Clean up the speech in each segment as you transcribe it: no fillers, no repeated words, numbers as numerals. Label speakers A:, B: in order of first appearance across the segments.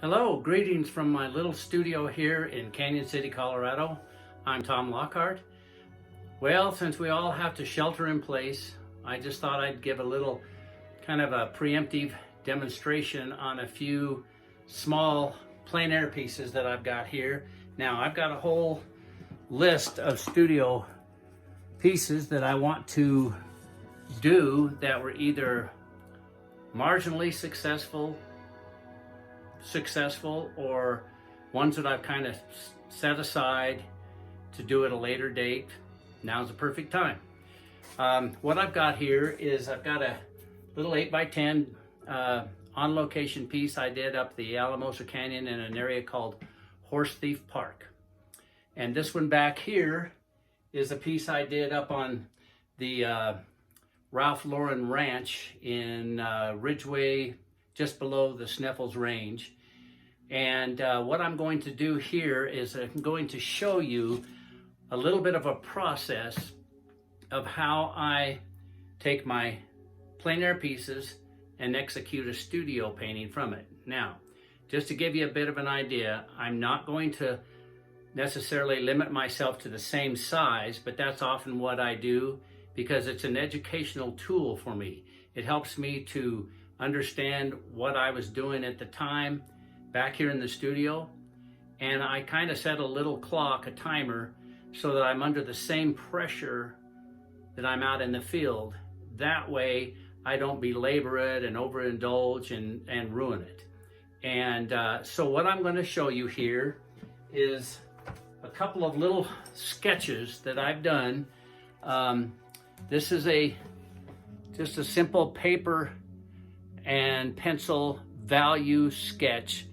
A: Hello, greetings from my little studio here in Canyon City, Colorado. I'm Tom Lockhart. Well, since we all have to shelter in place, I just thought I'd give a little kind of a preemptive demonstration on a few small plein air pieces that I've got here. Now, I've got a whole list of studio pieces that I want to do that were either marginally successful or ones that I've kind of set aside to do at a later date. Now's the perfect time. What I've got here is I've got a little 8x10 on location piece I did up the Alamosa Canyon in an area called Horse Thief Park. And this one back here is a piece I did up on the Ralph Lauren Ranch in Ridgeway, just below the Sneffels Range. And what I'm going to do here is I'm going to show you a little bit of a process of how I take my plein air pieces and execute a studio painting from it. Now, just to give you a bit of an idea, I'm not going to necessarily limit myself to the same size, but that's often what I do because it's an educational tool for me. It helps me to understand what I was doing at the time back here in the studio, and I kind of set a little clock, a timer, so that I'm under the same pressure that I'm out in the field. That way I don't belabor it and overindulge and ruin it. And so what I'm going to show you here is a couple of little sketches that I've done. This is just a simple paper and pencil value sketch,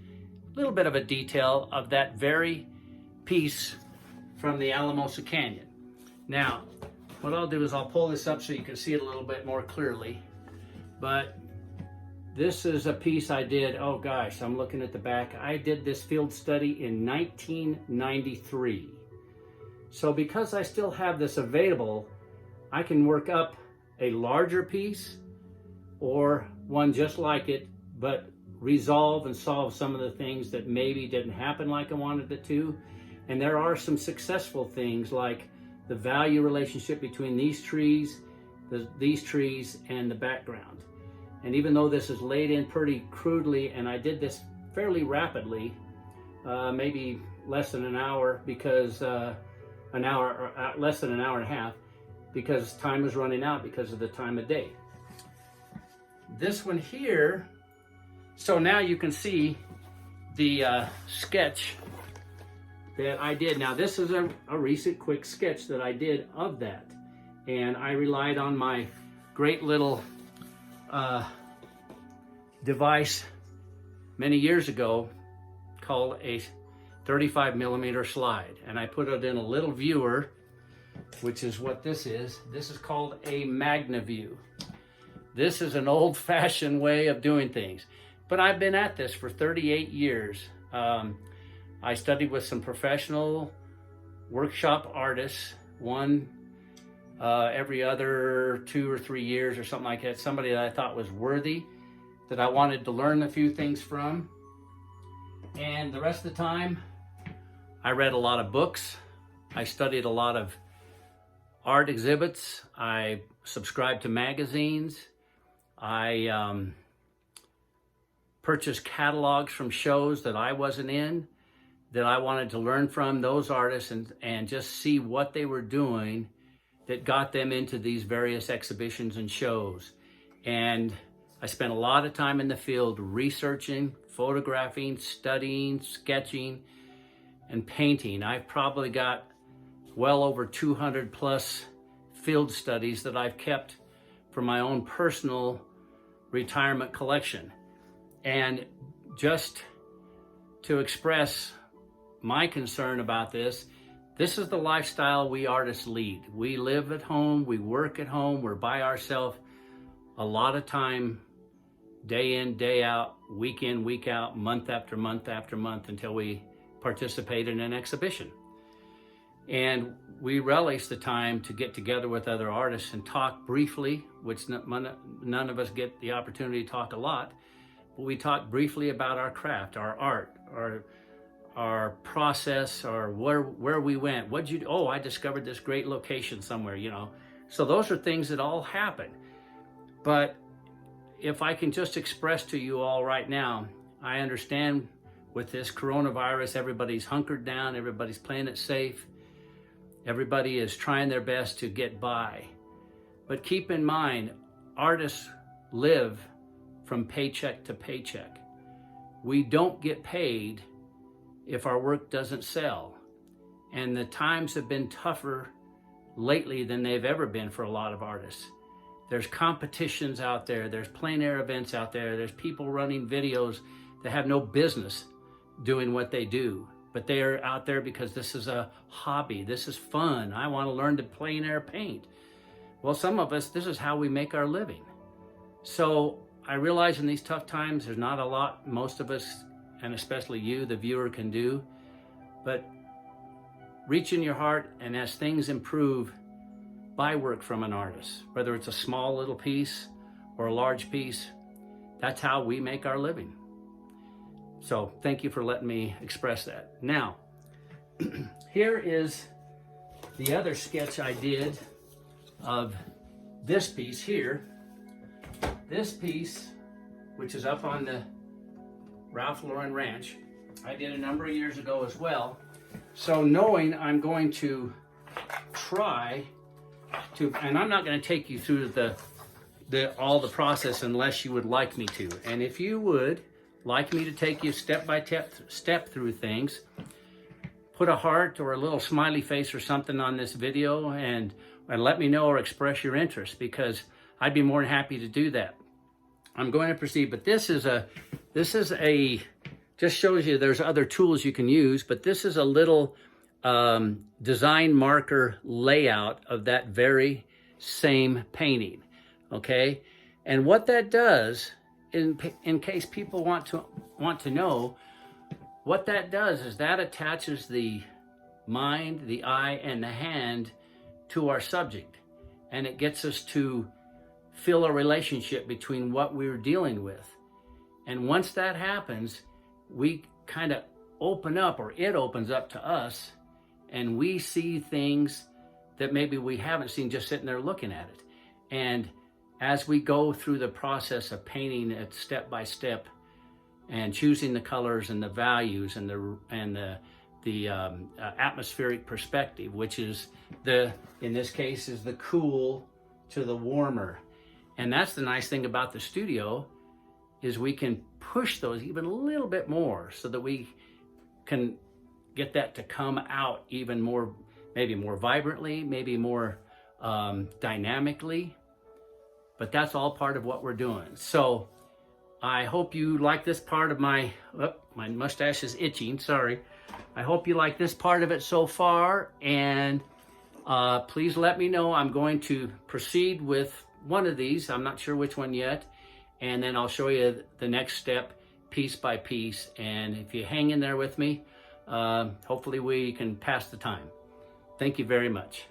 A: a little bit of a detail of that very piece from the Alamosa Canyon. Now, what I'll do is I'll pull this up so you can see it a little bit more clearly. But this is a piece I did, oh gosh, I'm looking at the back. I did this field study in 1993. So because I still have this available, I can work up a larger piece or one just like it, but resolve and solve some of the things that maybe didn't happen like I wanted it to. And there are some successful things like the value relationship between these trees and the background. And even though this is laid in pretty crudely, and I did this fairly rapidly, maybe less than an hour because less than an hour and a half, because time was running out because of the time of day. This one here, so now you can see the sketch that I did. Now this is a recent quick sketch that I did of that. And I relied on my great little device many years ago called a 35mm slide. And I put it in a little viewer, which is what this is. This is called a MagnaView. This is an old-fashioned way of doing things, but I've been at this for 38 years. I studied with some professional workshop artists, one every other 2 or 3 years or something like that, somebody that I thought was worthy, that I wanted to learn a few things from. And the rest of the time, I read a lot of books. I studied a lot of art exhibits. I subscribed to magazines. I purchased catalogs from shows that I wasn't in, that I wanted to learn from those artists and just see what they were doing that got them into these various exhibitions and shows. And I spent a lot of time in the field researching, photographing, studying, sketching, and painting. I've probably got well over 200 plus field studies that I've kept for my own personal retirement collection. And just to express my concern about this is the lifestyle we artists lead. We live at home, we work at home, we're by ourselves a lot of time, day in, day out, week in, week out, month after month after month, until we participate in an exhibition. And we relish the time to get together with other artists and talk briefly, which none of us get the opportunity to talk a lot. we talk briefly about our craft, our art, our process, or where we went. What'd you do? Oh, I discovered this great location somewhere, you know. So those are things that all happen. But if I can just express to you all right now, I understand with this coronavirus, everybody's hunkered down, everybody's playing it safe, everybody is trying their best to get by. But keep in mind, artists live from paycheck to paycheck. We don't get paid if our work doesn't sell. And the times have been tougher lately than they've ever been for a lot of artists. There's competitions out there, there's plein air events out there, there's people running videos that have no business doing what they do, but they are out there because this is a hobby, this is fun, I want to learn to plein air paint. Well, some of us, this is how we make our living. So I realize in these tough times, there's not a lot most of us, and especially you, the viewer, can do, but reach in your heart, and as things improve, buy work from an artist, whether it's a small little piece or a large piece. That's how we make our living. So thank you for letting me express that. Now, here is the other sketch I did of this piece here. This piece, which is up on the Ralph Lauren Ranch, I did a number of years ago as well. So knowing I'm going to try to, and I'm not going to take you through all the process unless you would like me to. And if you would like me to take you step by step through things, put a heart or a little smiley face or something on this video and let me know or express your interest, because I'd be more than happy to do that. I'm going to proceed, but this is a just shows you there's other tools you can use, but this is a little design marker layout of that very same painting, okay? And what that does, in case people want to know, what that does is that attaches the mind, the eye, and the hand to our subject, and it gets us to feel a relationship between what we're dealing with. And once that happens, we kind of open up, or it opens up to us, and we see things that maybe we haven't seen just sitting there looking at it. And as we go through the process of painting it step by step and choosing the colors and the values and the atmospheric perspective, which is in this case is the cool to the warmer. And that's the nice thing about the studio, is we can push those even a little bit more so that we can get that to come out even more, maybe more vibrantly, maybe more dynamically. But that's all part of what we're doing. So I hope you like this part of my mustache is itching, sorry. I hope you like this part of it so far, and please let me know. I'm going to proceed with one of these, I'm not sure which one yet, and then I'll show you the next step piece by piece. And if you hang in there with me, hopefully we can pass the time. Thank you very much.